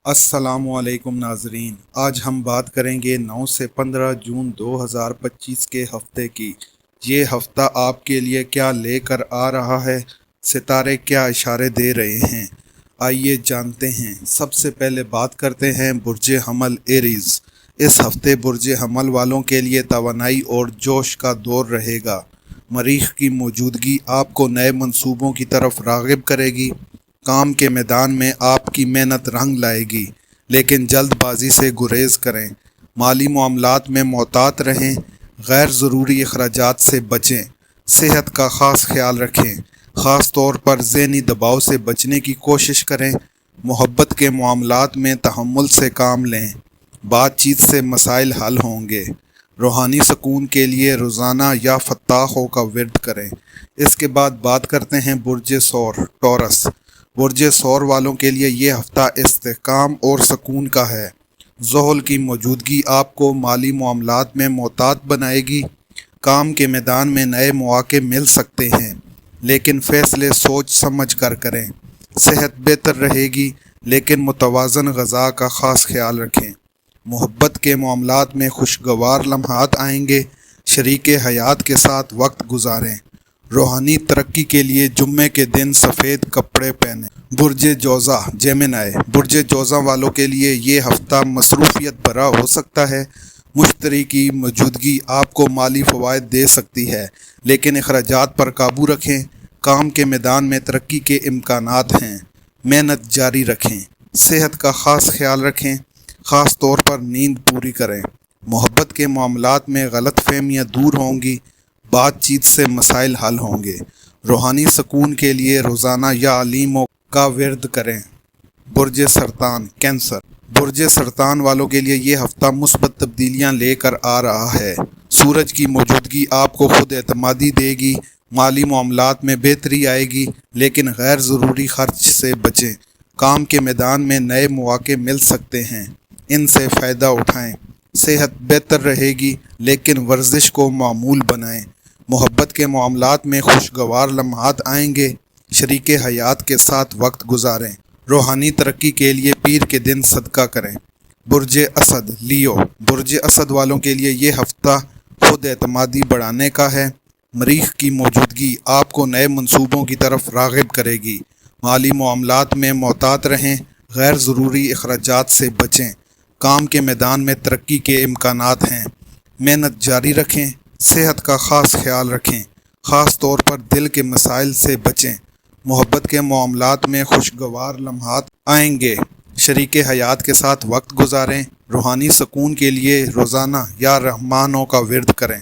अस्सलामुअलैकुम नाजरीन, आज हम बात करेंगे 9 से 15 जून 2025 के हफ्ते की। ये हफ्ता आपके लिए क्या लेकर आ रहा है, सितारे क्या इशारे दे रहे हैं, आइए जानते हैं। सबसे पहले बात करते हैं बुर्ज हमल एरीज। इस हफ्ते बुर्ज हमल वालों के लिए तवानाई और जोश का दौर रहेगा। मरीख की मौजूदगी आपको नए मंसूबों की तरफ राग़िब करेगी। काम के मैदान में आपकी मेहनत रंग लाएगी, लेकिन जल्दबाजी से गुरेज करें। माली मामलात में मोहतात रहें, गैर ज़रूरी अखराजात से बचें। सेहत का ख़ास ख्याल रखें, ख़ास तौर पर ज़हनी दबाव से बचने की कोशिश करें। मोहब्बत के मामलात में तहम्मुल से काम लें, बातचीत से मसाइल हल होंगे। रूहानी सुकून के लिए रोज़ाना या फत्ताहों का विर्द करें। इसके बाद बात करते हैं बुर्ज सौर टॉरस। बुर्ज सौर वालों के लिए ये हफ़्ता इस्तेहकाम और सुकून का है। ज़ोहल की मौजूदगी आपको माली मामलात में मोहतात बनाएगी। काम के मैदान में नए मौके मिल सकते हैं, लेकिन फ़ैसले सोच समझ कर करें। सेहत बेहतर रहेगी, लेकिन मुतवाज़न ग़ज़ा का ख़ास ख्याल रखें। मोहब्बत के मामलात में खुशगवार लम्हात आएंगे। शरीके हयात के साथ वक्त गुजारें। रूहानी तरक्की के लिए जुम्मे के दिन सफ़ेद कपड़े पहनें। बुर्ज जोज़ा जेमिनाई। बुर्ज जोज़ा वालों के लिए ये हफ़्ता मसरूफ़ियत भरा हो सकता है। मुश्तरी की मौजूदगी आपको माली फ़वाइद दे सकती है, लेकिन अखराजात पर काबू रखें। काम के मैदान में तरक्की के इम्कानात हैं, मेहनत जारी रखें। सेहत का ख़ास ख्याल रखें, ख़ास तौर पर नींद पूरी करें। मोहब्बत के मामलात में गलत फहमियाँ दूर होंगी, बातचीत से मसाइल हल होंगे। रूहानी सुकून के लिए रोज़ाना या अलीमों का विर्द करें। बुर्ज सरतान कैंसर। बुर्ज सरतान वालों के लिए ये हफ़्ता मुस्बत तब्दीलियाँ लेकर आ रहा है। सूरज की मौजूदगी आपको खुद एतमादी देगी। माली मामलात में बेहतरी आएगी, लेकिन गैर ज़रूरी खर्च से बचें। काम के मैदान में नए मौके मिल सकते हैं, इनसे फ़ायदा उठाएं। सेहत बेहतर रहेगी, लेकिन वर्जिश को मामूल बनाएं। मोहब्बत के मामलात में खुशगवार लम्हात आएंगे। शरीके हयात के साथ वक्त गुजारें। रूहानी तरक्की के लिए पीर के दिन सदका करें। बुर्ज असद लियो। बुर्ज असद वालों के लिए ये हफ़्ता खुद एतमादी बढ़ाने का है। मरीख की मौजूदगी आपको नए मंसूबों की तरफ राग़िब करेगी। माली मामलात में मोहतात रहें, गैर ज़रूरी अखराजात से बचें। काम के मैदान में तरक्की के इम्कानात हैं, मेहनत जारी रखें। सेहत का ख़ास ख्याल रखें, ख़ास तौर पर दिल के मसाइल से बचें। मोहब्बत के मामलात में खुशगवार लम्हात आएंगे। शरीके हयात के साथ वक्त गुजारें। रूहानी सुकून के लिए रोज़ाना या रहमानों का विर्द करें।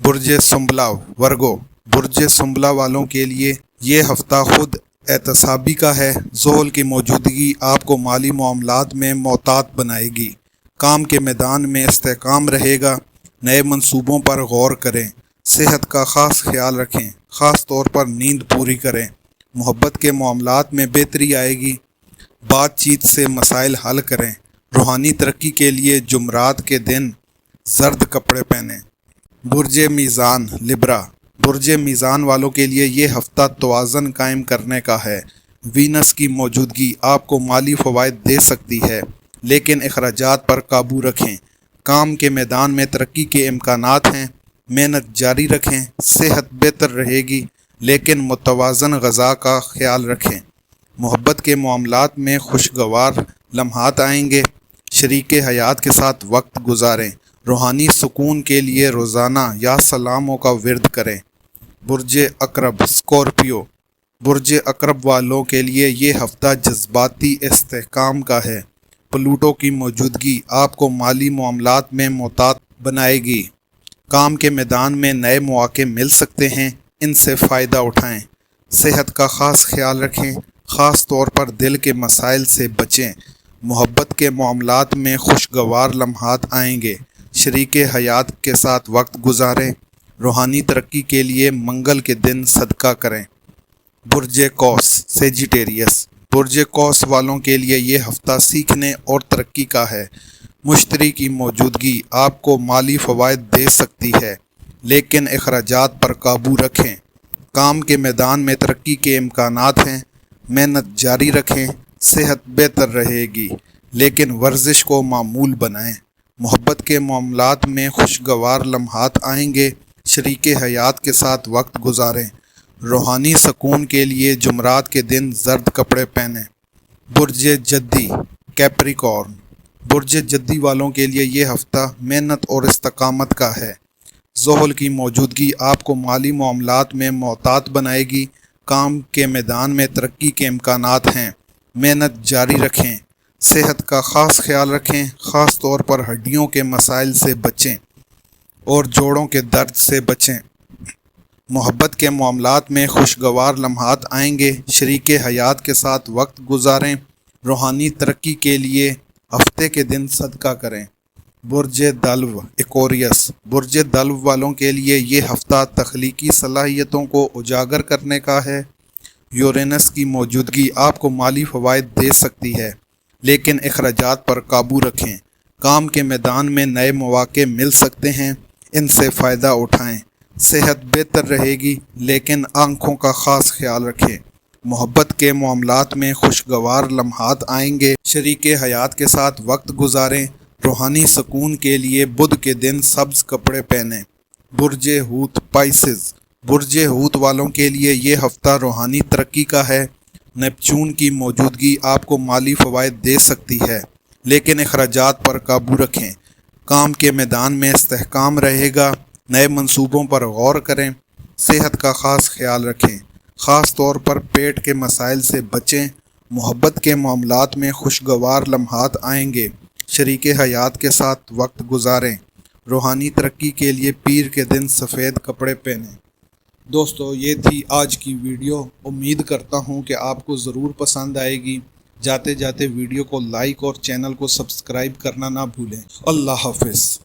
बुर्ज सुंबला वर्गो। बुर्ज सुंबला वालों के लिए ये हफ़्ता खुद एहतसाबी का है। ज़ोहल की मौजूदगी आपको माली मामलात में मोहतात बनाएगी। काम के मैदान में इस्तेहकाम रहेगा। नए मंसूबों पर गौर करें। सेहत का ख़ास ख्याल रखें, ख़ास तौर पर नींद पूरी करें। मोहब्बत के मामलात में बेहतरी आएगी। बातचीत से मसाइल हल करें। रूहानी तरक्की के लिए जुमरात के दिन जर्द कपड़े पहनें। बुर्ज मीज़ान लिब्रा। बुर्ज मीज़ान वालों के लिए ये हफ़्ता तवाज़न कायम करने का है। वीनस की मौजूदगी आपको माली फ़वाइद दे सकती है, लेकिन अखराजात पर काबू रखें। काम के मैदान में तरक्की के इम्कानात हैं, मेहनत जारी रखें। सेहत बेहतर रहेगी, लेकिन मुतवाज़न ग़ज़ा का ख्याल रखें। मोहब्बत के मामलात में खुशगवार लम्हात आएंगे। शरीके हयात के साथ वक्त गुजारें। रूहानी सुकून के लिए रोज़ाना या सलामों का विर्द करें। बुर्ज अकरब स्कॉर्पियो। बुर्ज अकरब वालों के लिए ये हफ़्ता जज्बाती इस्तेहकाम का है। प्लूटो की मौजूदगी आपको माली मामलात में मोहतात बनाएगी। काम के मैदान में नए मौके मिल सकते हैं, इनसे फ़ायदा उठाएं। सेहत का ख़ास ख्याल रखें, ख़ास तौर पर दिल के मसाइल से बचें। मोहब्बत के मामलात में खुशगवार लम्हात आएंगे। शरीके हयात के साथ वक्त गुजारें। रूहानी तरक्की के लिए मंगल के दिन सदका करें। बुर्ज कौस सेजिटेरियस। बुर्ज कौस वालों के लिए ये हफ़्ता सीखने और तरक्की का है। मुश्तरी की मौजूदगी आपको माली फ़वाइद दे सकती है, लेकिन अखराजात पर काबू रखें। काम के मैदान में तरक्की के इम्कानात हैं, मेहनत जारी रखें। صحت بہتر رہے گی، لیکن ورزش کو معمول بنائیں۔ محبت کے معاملات میں خوشگوار لمحات آئیں گے، شریک حیات کے ساتھ وقت گزاریں۔ روحانی سکون کے لیے جمعرات کے دن زرد کپڑے پہنیں۔ برج جدی کیپریکارن، برج جدی والوں کے لیے یہ ہفتہ محنت اور استقامت کا ہے۔ زحل کی موجودگی آپ کو مالی معاملات میں محتاط بنائے گی۔ کام کے میدان میں ترقی کے امکانات ہیں، محنت جاری رکھیں۔ صحت کا خاص خیال رکھیں، خاص طور پر ہڈیوں کے مسائل سے بچیں اور جوڑوں کے درد سے بچیں۔ محبت کے معاملات میں خوشگوار لمحات آئیں گے، شریک حیات کے ساتھ وقت گزاریں۔ روحانی ترقی کے لیے ہفتے کے دن صدقہ کریں۔ برج دلو ایکوریس، برج دلو والوں کے لیے یہ ہفتہ تخلیقی صلاحیتوں کو اجاگر کرنے کا ہے۔ یورینس کی موجودگی آپ کو مالی فوائد دے سکتی ہے، لیکن اخراجات پر قابو رکھیں۔ کام کے میدان میں نئے مواقع مل سکتے ہیں، ان سے فائدہ اٹھائیں۔ صحت بہتر رہے گی، لیکن آنکھوں کا خاص خیال رکھیں۔ محبت کے معاملات میں خوشگوار لمحات آئیں گے، شریک حیات کے ساتھ وقت گزاریں۔ روحانی سکون کے لیے بدھ کے دن سبز کپڑے پہنیں۔ برج حوت پائسز، برج حوت والوں کے لیے یہ ہفتہ روحانی ترقی کا ہے۔ نیپچون کی موجودگی آپ کو مالی فوائد دے سکتی ہے، لیکن اخراجات پر قابو رکھیں۔ کام کے میدان میں استحکام رہے گا، نئے منصوبوں پر غور کریں۔ صحت کا خاص خیال رکھیں، خاص طور پر پیٹ کے مسائل سے بچیں۔ محبت کے معاملات میں خوشگوار لمحات آئیں گے، شریک حیات کے ساتھ وقت گزاریں۔ روحانی ترقی کے لیے پیر کے دن سفید کپڑے پہنیں۔ دوستو، یہ تھی آج کی ویڈیو۔ امید کرتا ہوں کہ آپ کو ضرور پسند آئے گی۔ جاتے جاتے ویڈیو کو لائک اور چینل کو سبسکرائب کرنا نہ بھولیں۔ اللہ حافظ۔